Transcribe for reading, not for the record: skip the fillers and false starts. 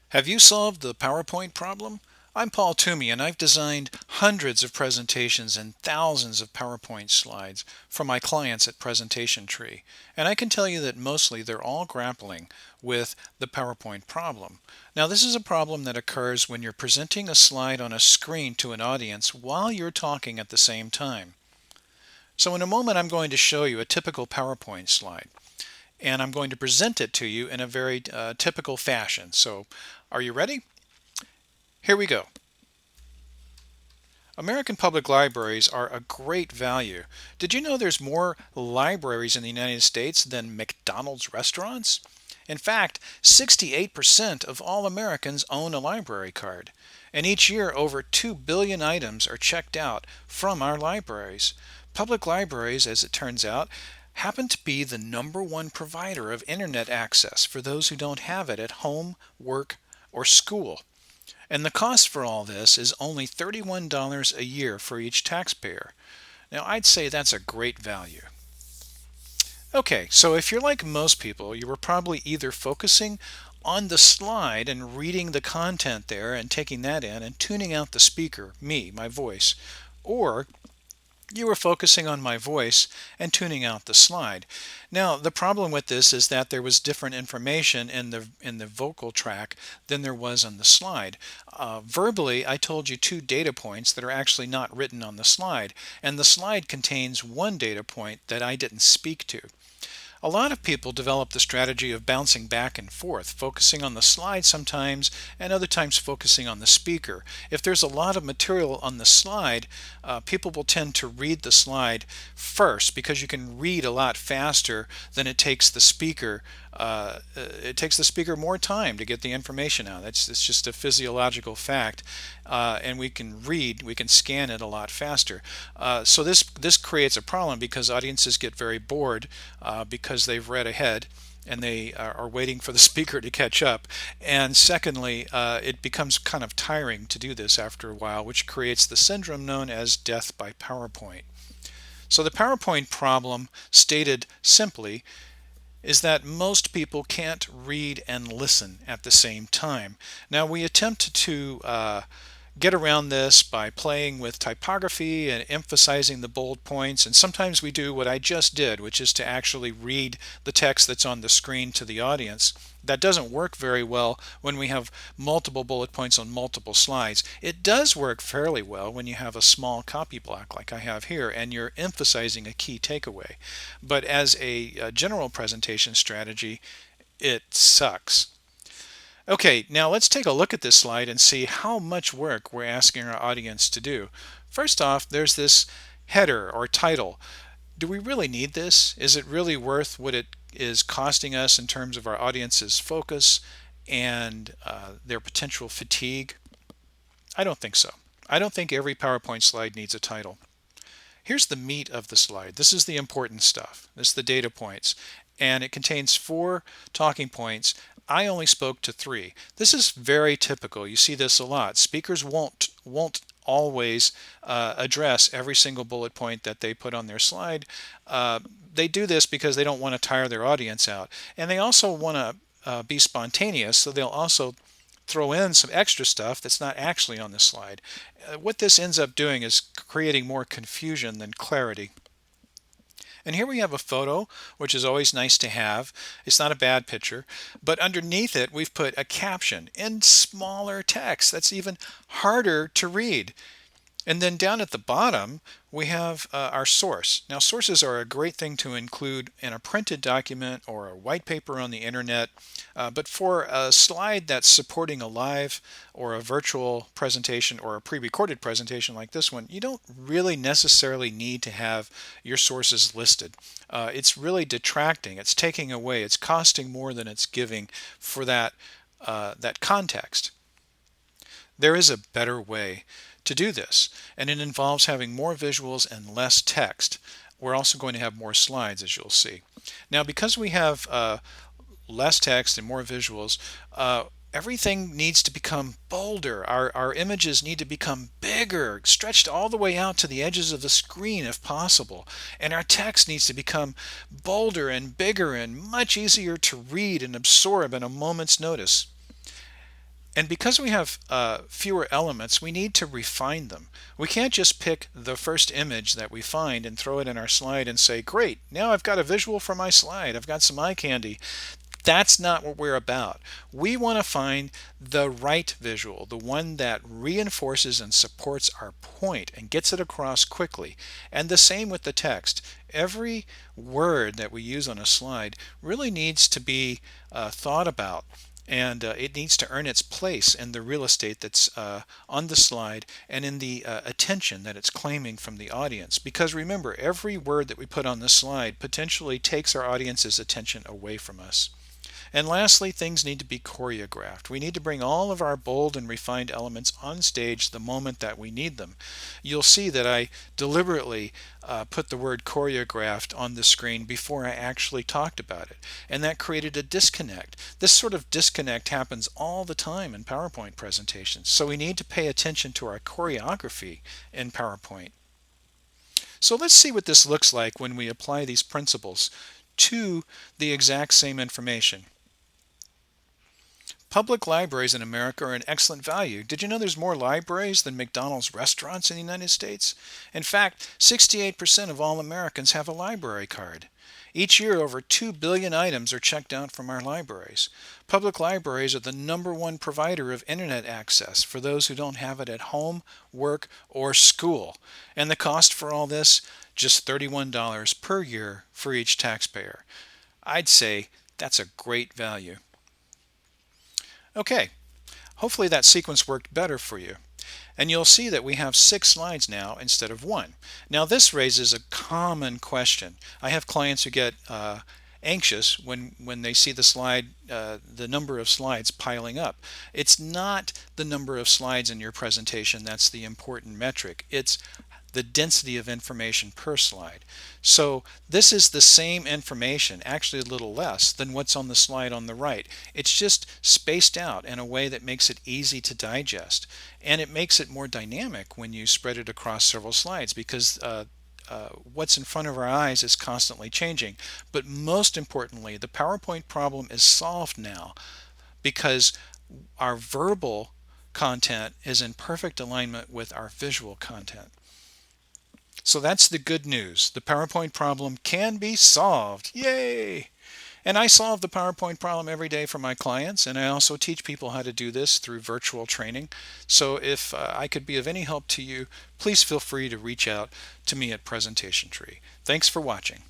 Have you solved the PowerPoint problem? I'm Paul Toomey, and I've designed hundreds of presentations and thousands of PowerPoint slides for my clients at Presentation Tree. And I can tell you that mostly they're all grappling with the PowerPoint problem. Now, this is a problem that occurs when you're presenting a slide on a screen to an audience while you're talking at the same time. So in a moment, I'm going to show you a typical PowerPoint slide, and I'm going to present it to you in a very typical fashion. So are you ready? Here we go. American public libraries are a great value. Did you know there's more libraries in the United States than McDonald's restaurants? In fact, 68% of all Americans own a library card. And each year, over 2 billion items are checked out from our libraries. Public libraries, as it turns out, happen to be the #1 provider of internet access for those who don't have it at home, work, or school. And the cost for all this is only $31 a year for each taxpayer. Now, I'd say that's a great value. Okay, so if you're like most people, you were probably either focusing on the slide and reading the content there and taking that in and tuning out the speaker, me, my voice, or you were focusing on my voice and tuning out the slide. Now, the problem with this is that there was different information in the vocal track than there was on the slide. Verbally, I told you 2 data points that are actually not written on the slide, and the slide contains 1 data point that I didn't speak to. A lot of people develop the strategy of bouncing back and forth, focusing on the slide sometimes and other times focusing on the speaker. If there's a lot of material on the slide, people will tend to read the slide first because you can read a lot faster than it takes the speaker. It takes the speaker more time to get the information out. It's just a physiological fact, and we can scan it a lot faster. So this creates a problem because audiences get very bored because they've read ahead and they are waiting for the speaker to catch up. And secondly, it becomes kind of tiring to do this after a while, which creates the syndrome known as death by PowerPoint. So the PowerPoint problem, stated simply, is that most people can't read and listen at the same time. Now, we attempt to get around this by playing with typography and emphasizing the bold points, and sometimes we do what I just did, which is to actually read the text that's on the screen to the audience. That doesn't work very well when we have multiple bullet points on multiple slides. It does work fairly well when you have a small copy block like I have here and you're emphasizing a key takeaway. But as a general presentation strategy, it sucks. Okay, now let's take a look at this slide and see how much work we're asking our audience to do. First off, there's this header or title. Do we really need this? Is it really worth what it is costing us in terms of our audience's focus and their potential fatigue? I don't think so. I don't think every PowerPoint slide needs a title. Here's the meat of the slide. This is the important stuff. This is the data points. And it contains 4 talking points. I only spoke to 3. This is very typical. You see this a lot. Speakers won't always address every single bullet point that they put on their slide. They do this because they don't want to tire their audience out. And they also want to be spontaneous, so they'll also throw in some extra stuff that's not actually on the slide. What this ends up doing is creating more confusion than clarity. And here we have a photo, which is always nice to have. It's not a bad picture, but underneath it we've put a caption in smaller text that's even harder to read. And then down at the bottom we have our source. Now, sources are a great thing to include in a printed document or a white paper on the internet, but for a slide that's supporting a live or a virtual presentation or a pre-recorded presentation like this one, you don't really necessarily need to have your sources listed. It's really detracting, it's taking away, it's costing more than it's giving for that context. There is a better way to do this, and it involves having more visuals and less text. We're also going to have more slides, as you'll see. Now, because we have less text and more visuals, everything needs to become bolder. Our images need to become bigger, stretched all the way out to the edges of the screen if possible. And our text needs to become bolder and bigger and much easier to read and absorb in a moment's notice. And because we have fewer elements, we need to refine them. We can't just pick the first image that we find and throw it in our slide and say, great, now I've got a visual for my slide. I've got some eye candy. That's not what we're about. We want to find the right visual, the one that reinforces and supports our point and gets it across quickly. And the same with the text. Every word that we use on a slide really needs to be thought about. And it needs to earn its place in the real estate that's on the slide and in the attention that it's claiming from the audience. Because remember, every word that we put on the slide potentially takes our audience's attention away from us. And lastly, things need to be choreographed. We need to bring all of our bold and refined elements on stage the moment that we need them. You'll see that I deliberately put the word choreographed on the screen before I actually talked about it. And that created a disconnect. This sort of disconnect happens all the time in PowerPoint presentations. So we need to pay attention to our choreography in PowerPoint. So let's see what this looks like when we apply these principles to the exact same information. Public libraries in America are an excellent value. Did you know there's more libraries than McDonald's restaurants in the United States? In fact, 68% of all Americans have a library card. Each year, over 2 billion items are checked out from our libraries. Public libraries are the #1 provider of internet access for those who don't have it at home, work, or school. And the cost for all this? Just $31 per year for each taxpayer. I'd say that's a great value. Okay, hopefully that sequence worked better for you. And you'll see that we have 6 slides now instead of 1. Now this raises a common question. I have clients who get anxious when they see the number of slides piling up. It's not the number of slides in your presentation that's the important metric. It's the density of information per slide. So this is the same information, actually a little less than what's on the slide on the right. It's just spaced out in a way that makes it easy to digest. And it makes it more dynamic when you spread it across several slides because what's in front of our eyes is constantly changing. But most importantly, the PowerPoint problem is solved now because our verbal content is in perfect alignment with our visual content. So that's the good news. The PowerPoint problem can be solved. Yay! And I solve the PowerPoint problem every day for my clients, and I also teach people how to do this through virtual training. So if I could be of any help to you, please feel free to reach out to me at Presentation Tree. Thanks for watching.